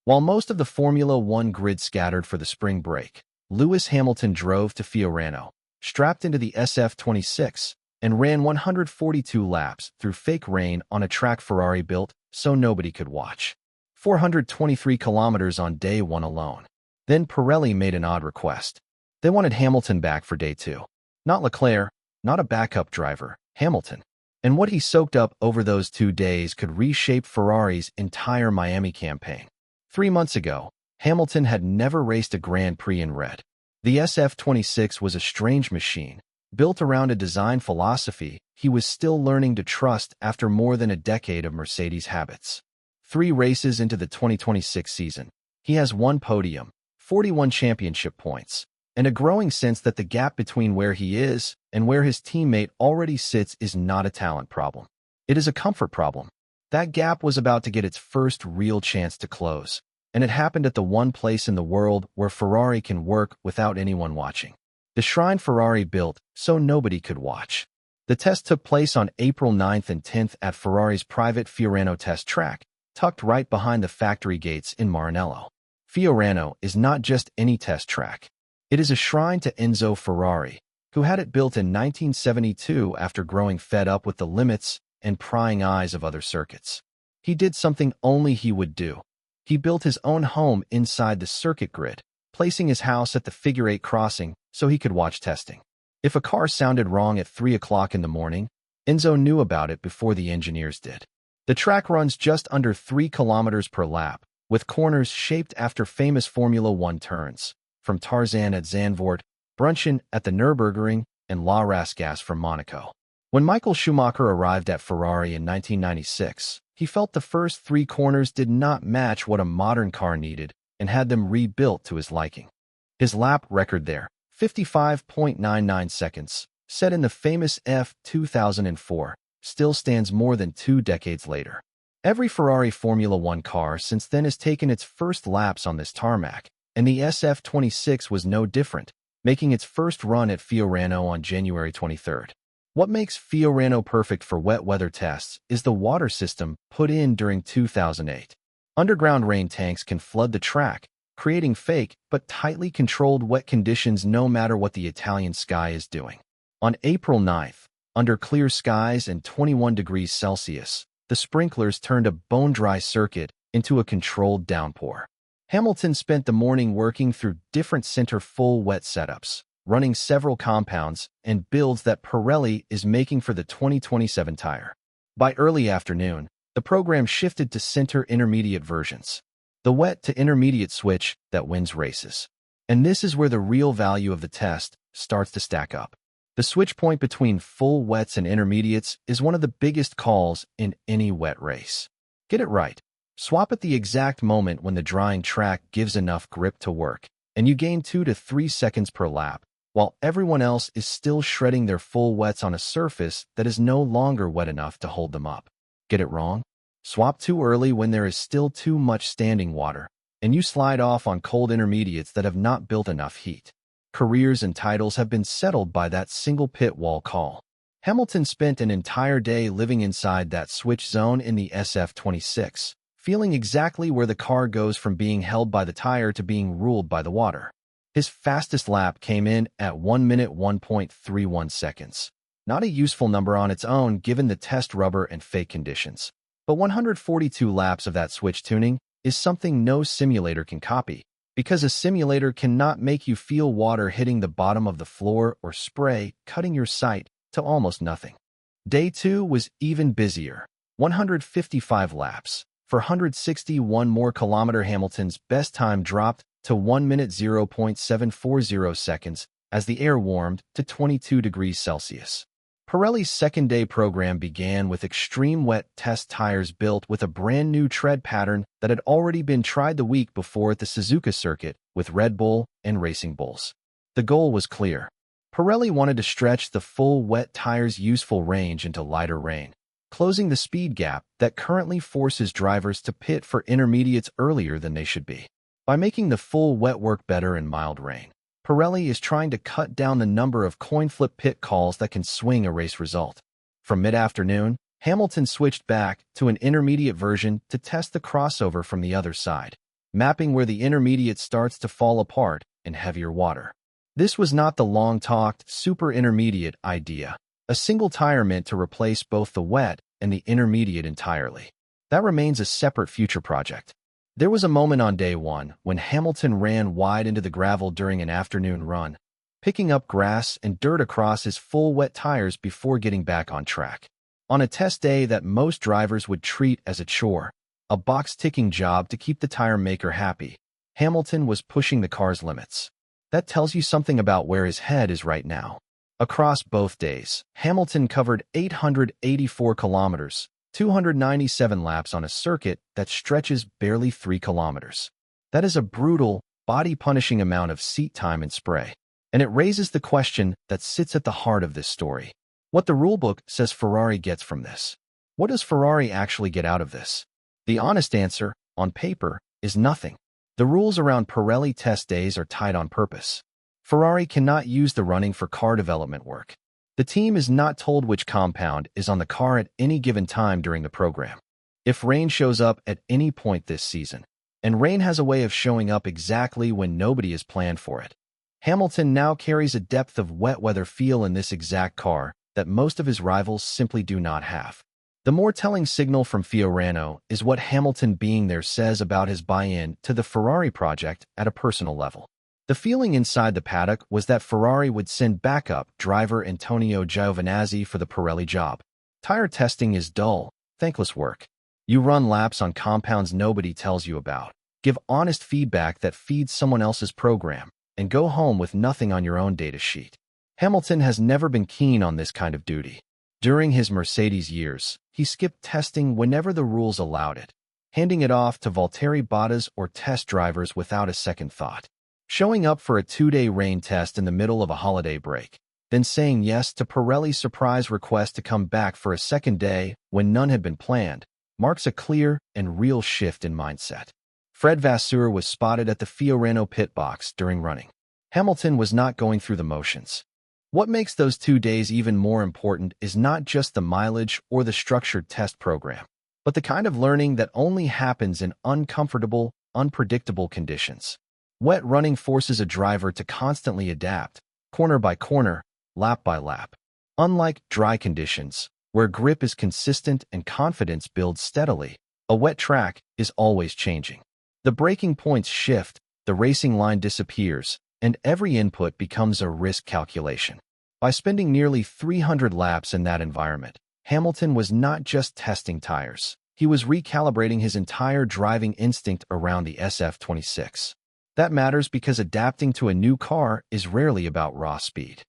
While most of the Formula One grid scattered for the spring break, Lewis Hamilton drove to Fiorano, strapped into the SF-26, and ran 142 laps through fake rain on a track Ferrari built so nobody could watch. 423 kilometers on day one alone. Then Pirelli made an odd request. They wanted Hamilton back for day two. Not Leclerc, not a backup driver, Hamilton. And what he soaked up over those 2 days could reshape Ferrari's entire Miami campaign. 3 months ago, Hamilton had never raced a Grand Prix in red. The SF-26 was a strange machine, built around a design philosophy he was still learning to trust after more than a decade of Mercedes habits. 3 races into the 2026 season, he has 1 podium, 41 championship points, and a growing sense that the gap between where he is and where his teammate already sits is not a talent problem. It is a comfort problem. That gap was about to get its first real chance to close, and it happened at the one place in the world where Ferrari can work without anyone watching. The shrine Ferrari built so nobody could watch. The test took place on April 9th and 10th at Ferrari's private Fiorano test track, tucked right behind the factory gates in Maranello. Fiorano is not just any test track. It is a shrine to Enzo Ferrari, who had it built in 1972 after growing fed up with the limits and prying eyes of other circuits. He did something only he would do. He built his own home inside the circuit grid, placing his house at the figure-8 crossing so he could watch testing. If a car sounded wrong at 3 o'clock in the morning, Enzo knew about it before the engineers did. The track runs just under 3 kilometers per lap, with corners shaped after famous Formula One turns, from Tarzan at Zandvoort, Brunchen at the Nürburgring, and La Rascasse from Monaco. When Michael Schumacher arrived at Ferrari in 1996, he felt the first 3 corners did not match what a modern car needed and had them rebuilt to his liking. His lap record there, 55.99 seconds, set in the famous F2004, still stands more than 2 decades later. Every Ferrari Formula One car since then has taken its first laps on this tarmac, and the SF-26 was no different, making its first run at Fiorano on January 23rd. What makes Fiorano perfect for wet weather tests is the water system put in during 2008. Underground rain tanks can flood the track, creating fake but tightly controlled wet conditions no matter what the Italian sky is doing. On April 9th, under clear skies and 21 degrees Celsius, the sprinklers turned a bone-dry circuit into a controlled downpour. Hamilton spent the morning working through different center full wet setups, running several compounds and builds that Pirelli is making for the 2027 tire. By early afternoon, the program shifted to center intermediate versions, the wet to intermediate switch that wins races. And this is where the real value of the test starts to stack up. The switch point between full wets and intermediates is one of the biggest calls in any wet race. Get it right. Swap at the exact moment when the drying track gives enough grip to work, and you gain 2 to 3 seconds per lap, while everyone else is still shredding their full wets on a surface that is no longer wet enough to hold them up. Get it wrong? Swap too early when there is still too much standing water, and you slide off on cold intermediates that have not built enough heat. Careers and titles have been settled by that single pit wall call. Hamilton spent an entire day living inside that switch zone in the SF-26, feeling exactly where the car goes from being held by the tire to being ruled by the water. His fastest lap came in at 1 minute 1.31 seconds. Not a useful number on its own given the test rubber and fake conditions. But 142 laps of that switch tuning is something no simulator can copy, because a simulator cannot make you feel water hitting the bottom of the floor or spray cutting your sight to almost nothing. Day 2 was even busier, 155 laps. For 161 more kilometer, Hamilton's best time dropped to 1 minute 0.740 seconds as the air warmed to 22 degrees Celsius. Pirelli's second day program began with extreme wet test tires built with a brand new tread pattern that had already been tried the week before at the Suzuka circuit with Red Bull and Racing Bulls. The goal was clear. Pirelli wanted to stretch the full wet tire's useful range into lighter rain, closing the speed gap that currently forces drivers to pit for intermediates earlier than they should be. By making the full wet work better in mild rain, Pirelli is trying to cut down the number of coin flip pit calls that can swing a race result. From mid-afternoon, Hamilton switched back to an intermediate version to test the crossover from the other side. mapping where the intermediate starts to fall apart in heavier water. This was not the long-talked super intermediate idea. A single tire meant to replace both the wet and the intermediate entirely. That remains a separate future project. There was a moment on day one when Hamilton ran wide into the gravel during an afternoon run, picking up grass and dirt across his full wet tires before getting back on track. On a test day that most drivers would treat as a chore, a box-ticking job to keep the tire maker happy, Hamilton was pushing the car's limits. That tells you something about where his head is right now. Across both days, Hamilton covered 884 kilometers, 297 laps on a circuit that stretches barely 3 kilometers. That is a brutal, body-punishing amount of seat time and spray. And it raises the question that sits at the heart of this story. What the rulebook says Ferrari gets from this. What does Ferrari actually get out of this? The honest answer, on paper, is nothing. The rules around Pirelli test days are tied on purpose. Ferrari cannot use the running for car development work. The team is not told which compound is on the car at any given time during the program. If rain shows up at any point this season, and rain has a way of showing up exactly when nobody has planned for it, Hamilton now carries a depth of wet weather feel in this exact car that most of his rivals simply do not have. The more telling signal from Fiorano is what Hamilton being there says about his buy-in to the Ferrari project at a personal level. The feeling inside the paddock was that Ferrari would send backup driver Antonio Giovinazzi for the Pirelli job. Tire testing is dull, thankless work. You run laps on compounds nobody tells you about, give honest feedback that feeds someone else's program, and go home with nothing on your own data sheet. Hamilton has never been keen on this kind of duty. During his Mercedes years, he skipped testing whenever the rules allowed it, handing it off to Valtteri Bottas or test drivers without a second thought. Showing up for a 2-day rain test in the middle of a holiday break, then saying yes to Pirelli's surprise request to come back for a second day when none had been planned, marks a clear and real shift in mindset. Fred Vasseur was spotted at the Fiorano pit box during running. Hamilton was not going through the motions. What makes those 2 days even more important is not just the mileage or the structured test program, but the kind of learning that only happens in uncomfortable, unpredictable conditions. Wet running forces a driver to constantly adapt, corner by corner, lap by lap. Unlike dry conditions, where grip is consistent and confidence builds steadily, a wet track is always changing. The braking points shift, the racing line disappears, and every input becomes a risk calculation. By spending nearly 300 laps in that environment, Hamilton was not just testing tires. He was recalibrating his entire driving instinct around the SF26. That matters because adapting to a new car is rarely about raw speed.